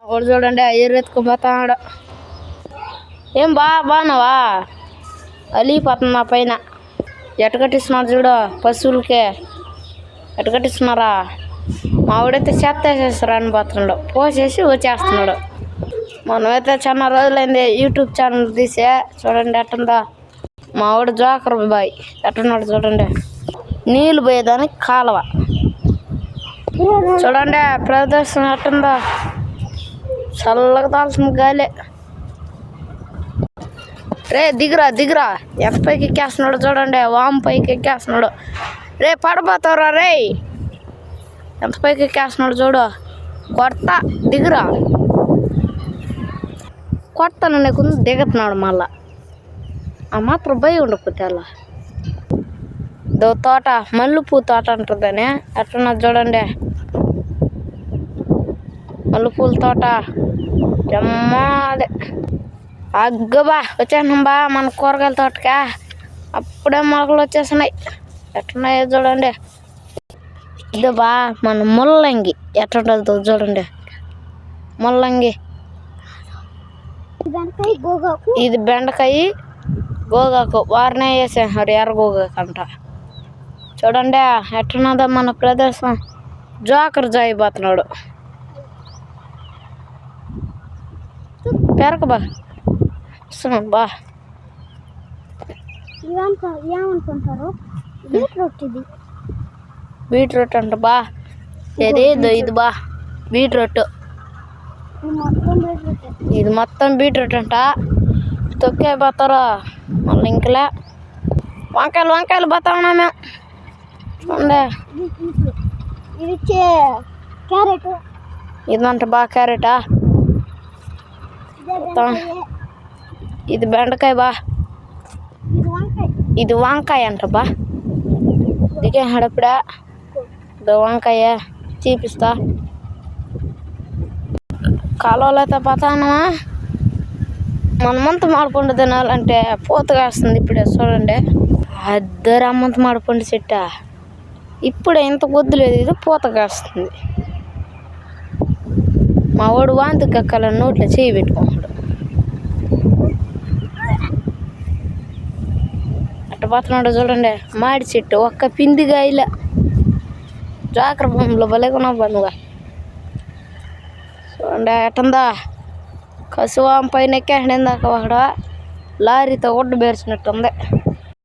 వాడు చూడండి ఎరువెత్తుకుపోతాడు. ఏం బాగున్నావా? అలిగిపోతుంది నా పైన. ఎట్ట కట్టిస్తున్నారు చూడు పశువులకే. ఎట్ట కట్టిస్తున్నారా? మా వాడైతే చెత్త వేసేస్తారు అనిపోతున్నాడు, పోసేసి వచ్చేస్తున్నాడు. మనమైతే చాలా రోజులైంది యూట్యూబ్ ఛానల్ తీసే. చూడండి ఎట్టుందో మా వాడు జోకర్ బాయ్ ఎట్టున్నాడు చూడండి. నీళ్ళు పోయేదానికి కాలువ చూడండి. ప్రదర్శన ఎట్టుందో చల్లగా తాల్సిన గాలి. రే దిగురా ఎంత పైకి ఎక్కేస్తున్నాడు చూడండి. వాము పైకి ఎక్కేస్తున్నాడు. రే పడిపోతావురా రే. ఎంత పైకి ఎక్కేస్తున్నాడు చూడు. కొడతా దిగురా. కొడతాను నీకు దిగుతున్నాడు మళ్ళా. ఆ మాత్రం భయం ఉండకపోతే అలా. తోట మల్లెపూ తోట అంటుందని ఎట్టున్నది చూడండి. మల్లెపూల తోట జమ్మాది. అగ్గబా వచ్చేసినాం బా మన కూరగాయల తోటకా. అప్పుడే మొలకలు వచ్చేసినాయి. ఎట్టున్నాయో చూడండి. ఇదే బా మన ముల్లంగి ఎట్టుంటుందో చూడండి. ముల్లంగి ఇది బెండకాయ గోగాకు వారినే వేసేసారు. ఎర్ర గోగాకు అంట. చూడండి ఎట్టున్నదో మన ప్రదేశం. జోకర్ జాయిపోతున్నాడు. పెరక బా బా ఏమనుకుంటారు? బీట్రూట్ అంట బా. ఇది బా బీట్రూట్. ఇది మొత్తం బీట్రూట్ అంట. తొక్కే పోతారు మళ్ళీ ఇంకలే. వంకాయలు పోతా ఉన్నాం మేము. చూడండి ఇదంట బా క్యారెటా. ఇది బెండకాయ బా. ఇది వంకాయ అంట బా. దిగే హడప్పుడా వంకాయ చూపిస్తా. కాలువలో అయితే పోతానమా. మనమంతా మాడిపండు తినాలంటే పూతగా వస్తుంది. ఇప్పుడే చూడండి అద్దరు అమ్మంత మాడిపండు చెట్ట. ఇప్పుడే ఇంత కొద్దులేదు, ఇది పూతగా వస్తుంది. మా వాడు వాంతి కక్కాలని నోట్లో చేయి పెట్టుకుంటాడు. అట్ట పోతున్నాడు చూడండి. మాడి చెట్టు ఒక్క పిందిగా ఇలా జోకర్ బొమ్మలో భలేకున్నా బందుగా. చూడండి ఎట్టుందా కసువాం పైన ఎక్కేసిందాక ఒకడు లారీతో ఒడ్డు బేర్చినట్టుంది.